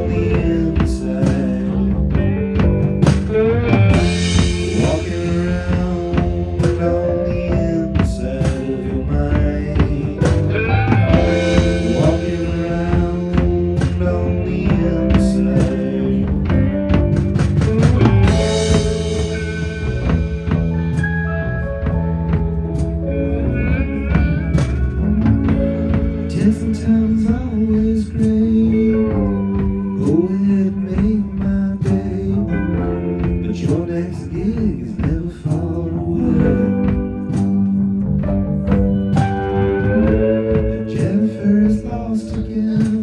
on the inside. Walking around on the inside of your mind. Walking around on the inside. Different times always great. Go ahead, make my day. But your next gig is never far away. And Jennifer is lost again.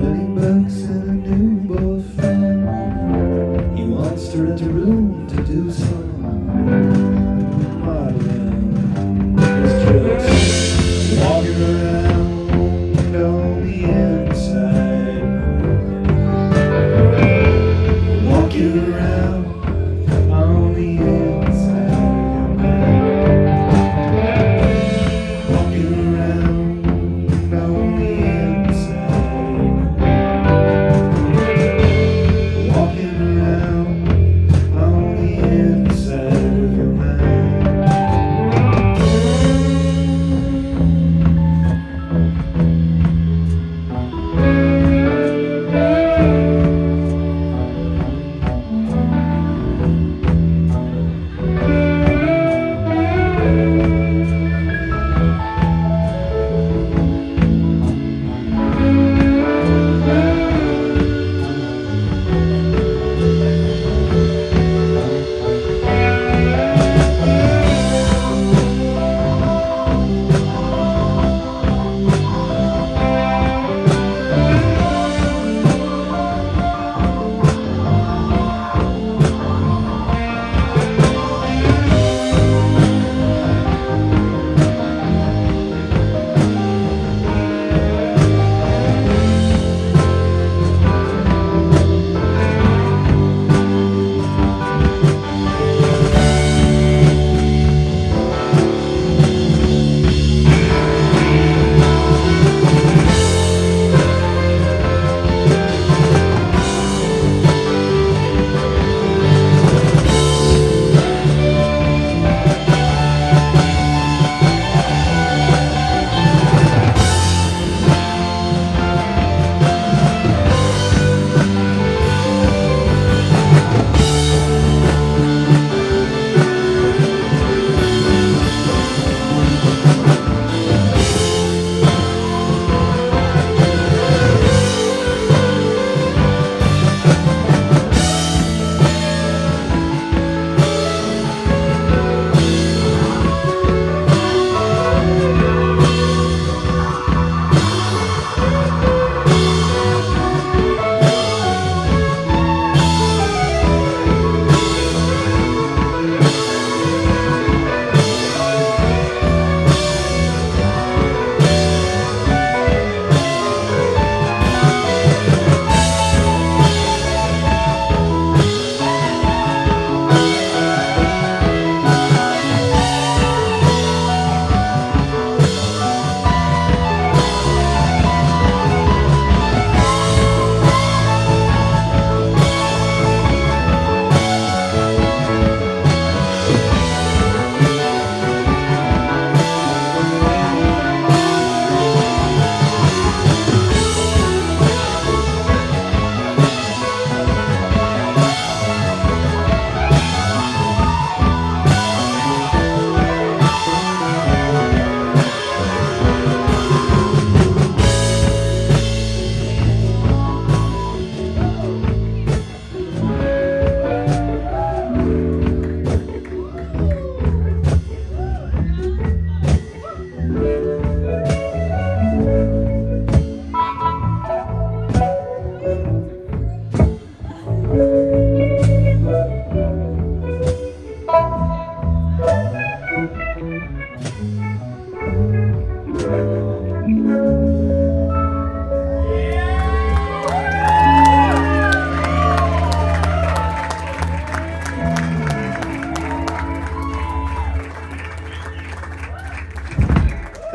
$20 and a new boyfriend. He wants to rent a room to do some modeling. It's just walking around on the inside. Walking around on the inside. Walking around on the inside. Walking around on the inside of your mind.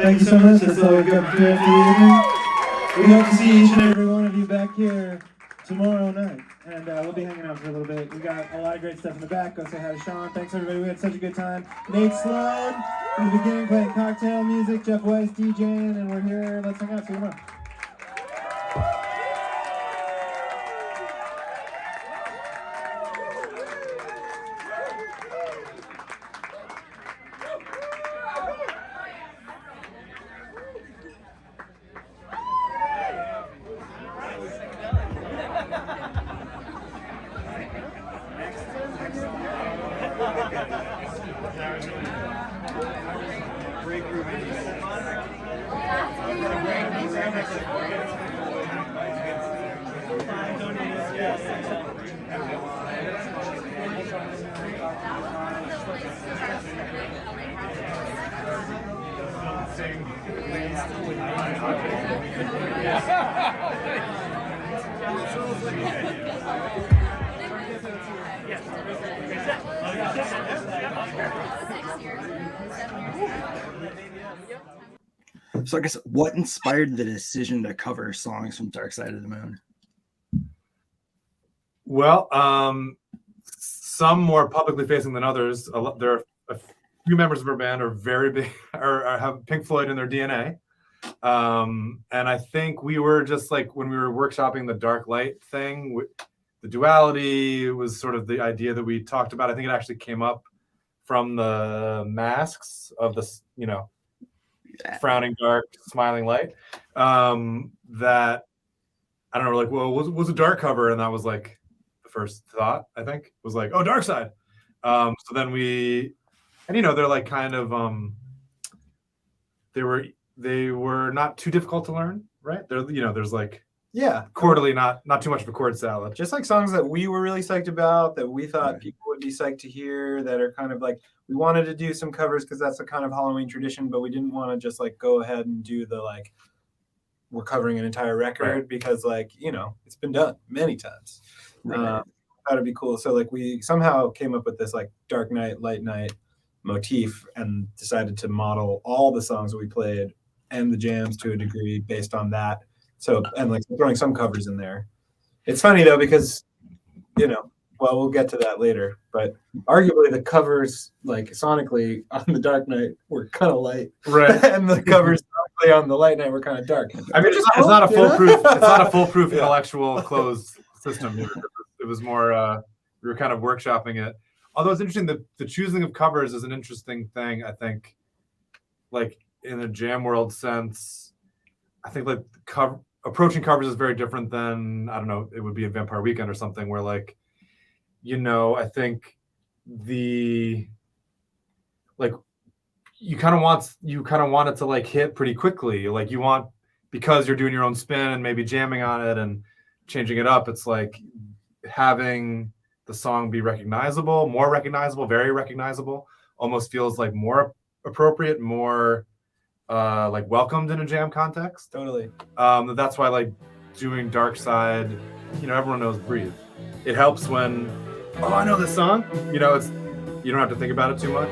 Thank you so much. That's all we've got for you. We hope to see each and every one of you back here tomorrow night. And we'll be hanging out for a little bit. We got a lot of great stuff in the back. Go say hi to Sean. Thanks, everybody. We had such a good time. Nate Sloan in the beginning playing cocktail music. Jeff Weiss DJing. And we're here. Let's hang out. See you tomorrow. So I guess what inspired the decision to cover songs from Dark Side of the Moon? Well, some more publicly facing than others. There are a few members of our band are very big, or have Pink Floyd in their DNA. And I think we were just like, when we were workshopping the dark light thing, the duality was sort of the idea that we talked about. I think it actually came up from the masks of this, frowning dark, smiling light. That I don't know, like, well, was a dark cover, and that was like the first thought. I think was like, oh, Dark Side. So then they're like kind of they were not too difficult to learn, right? There's like quarterly, not too much of a chord salad. Just like songs that we were really psyched about, that we thought people would be psyched to hear, that are kind of like, we wanted to do some covers because that's a kind of Halloween tradition, but we didn't want to just like go ahead and do the like, we're covering an entire record, because like, it's been done many times. Thought it'd be cool. So like we somehow came up with this like dark night, light night motif and decided to model all the songs we played and the jams to a degree based on that. So, and like throwing some covers in there. It's funny though, because, we'll get to that later, but arguably the covers, like sonically on the Dark Night, were kind of light. Right. And the covers sonically on the Light Night were kind of dark. I mean, it's not a foolproof intellectual closed system. It was more, we were kind of workshopping it. Although it's interesting, the choosing of covers is an interesting thing, I think, like in a jam world sense. I think like approaching covers is very different than, I don't know, it would be a Vampire Weekend or something where like, I think you kind of want it to like hit pretty quickly. Like you want, because you're doing your own spin and maybe jamming on it and changing it up. It's like having the song be more recognizable, very recognizable, almost feels like more appropriate, more like welcomed in a jam context. Totally. That's why like doing Dark Side, everyone knows Breathe. It helps when, oh, I know this song. You don't have to think about it too much.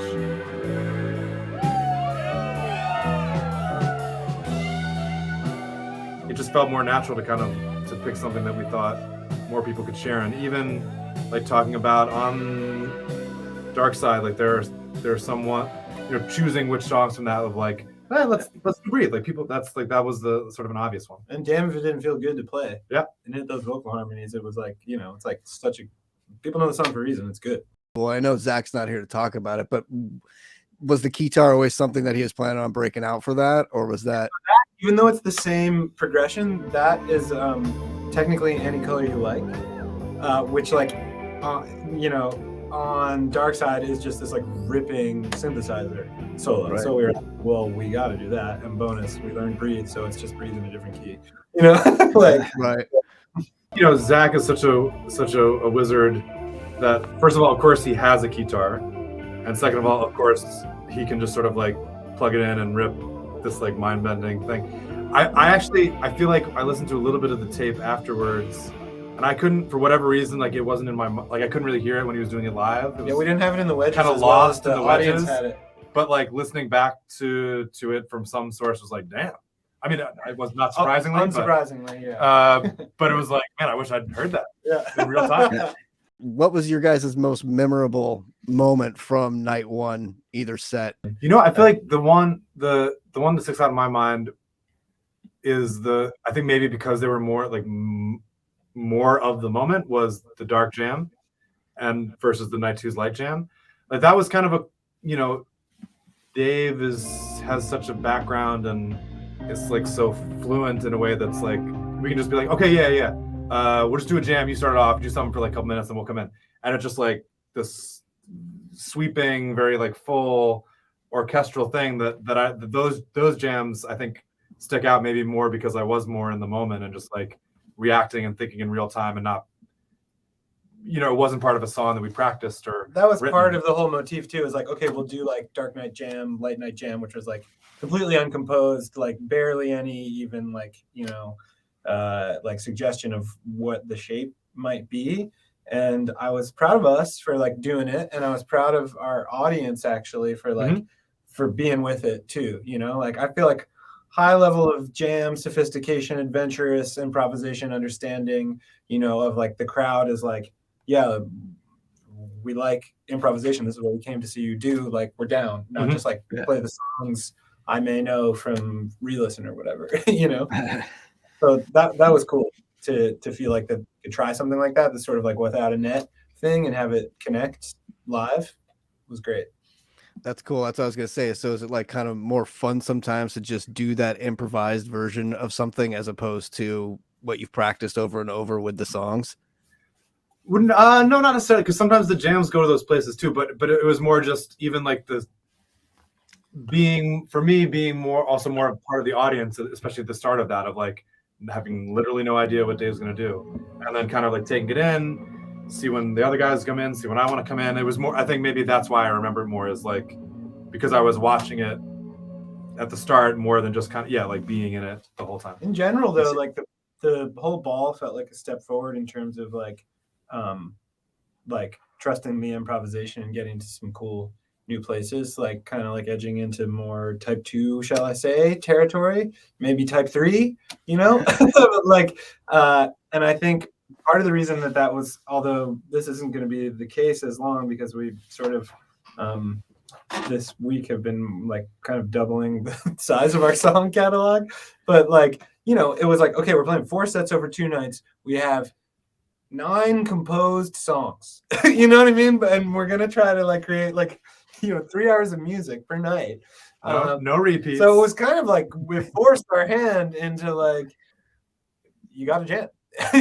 It just felt more natural to pick something that we thought more people could share. And even like talking about on Dark Side, like there's somewhat, choosing which songs from that of like, let's Breathe. Like people, that was the sort of an obvious one. And damn if it didn't feel good to play. Yeah. And hit those vocal harmonies. It was like, it's like people know the song for a reason. It's good. Well, I know Zach's not here to talk about it, but was the keytar always something that he was planning on breaking out for that? Or was that? Even though it's the same progression, that is technically Any Color You Like, which like, on Dark Side is just this like ripping synthesizer solo. Right. So we were like, well, we got to do that. And bonus, we learned Breathe, so it's just Breathe in a different key. Like right. Zach is such a wizard that, first of all, of course, he has a keytar, and second of all, of course, he can just sort of like plug it in and rip this like mind-bending thing. I feel like I listened to a little bit of the tape afterwards, and I couldn't, for whatever reason, like it wasn't in my, like I couldn't really hear it when he was doing it live. We didn't have it in the wedges. Kind of lost in the wedges. Had it. But like listening back to it from some source was like, damn. I mean, it was not surprisingly, unsurprisingly, but it was like, man, I wish I'd heard that yeah. in real time. What was your guys' most memorable moment from night one, either set? You know, I feel like the one that sticks out in my mind is I think maybe because they were more like more of the moment was the dark jam and versus the night two's light jam. Like that was kind of a, you know, Dave has such a background and it's like so fluent in a way that's like we can just be like, okay, yeah, we'll just do a jam. You start it off, do something for like a couple minutes, and we'll come in. And it's just like this sweeping, very like full orchestral thing that those jams I think stick out maybe more because I was more in the moment and just like reacting and thinking in real time and not, you know, it wasn't part of a song that we practiced or that was written. part of the whole motif too. Is like, okay, we'll do like dark night jam, light night jam, which was like completely uncomposed, like barely any even like, you know, like suggestion of what the shape might be. And I was proud of us for like doing it, and I was proud of our audience actually for like for being with it too. You know, like I feel like high level of jam, sophistication, adventurous improvisation, understanding, you know, of like the crowd is like, yeah, we like improvisation. This is what we came to see you do. Like we're down, not just like play the songs I may know from re-listen or whatever, you know. So that was cool to feel like that could try something like that. That's sort of like without a net thing and have it connect live was great. That's cool. That's what I was gonna say. So is it like kind of more fun sometimes to just do that improvised version of something as opposed to what you've practiced over and over with the songs? Wouldn't no, not necessarily, because sometimes the jams go to those places too. But it was more just even like the being more a part of the audience, especially at the start of that, of like having literally no idea what Dave's gonna do, and then kind of like taking it in, see when the other guys come in, see when I want to come in. It was more. I think maybe that's why I remember it more, is like because I was watching it at the start more than just kind of like being in it the whole time. In general, though, like the whole ball felt like a step forward in terms of like trusting the improvisation and getting to some cool new places, like kind of like edging into more type 2, shall I say, territory, maybe type 3, you know. Like and I think part of the reason that was, although this isn't going to be the case as long, because we sort of this week have been like kind of doubling the size of our song catalog, but like, you know, it was like, okay, we're playing 4 sets over 2 nights, we have 9 composed songs. You know what I mean? And we're gonna try to like create like, you know, 3 hours of music per night. No repeats. So it was kind of like we forced our hand into like, you got to jam,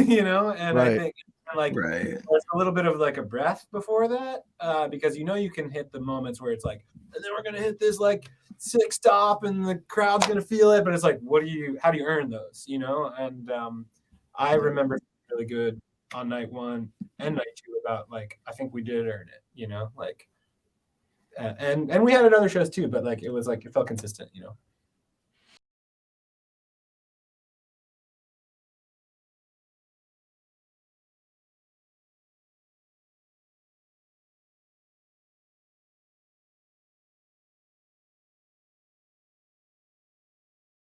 you know. And I think like there's a little bit of like a breath before that, because you know you can hit the moments where it's like, and then we're gonna hit this like 6 stop and the crowd's gonna feel it, but it's like, how do you earn those, you know? And I remember really good on night 1 and night 2 about like, I think we did earn it, you know, like, and we had it other shows too, but like it was like it felt consistent, you know.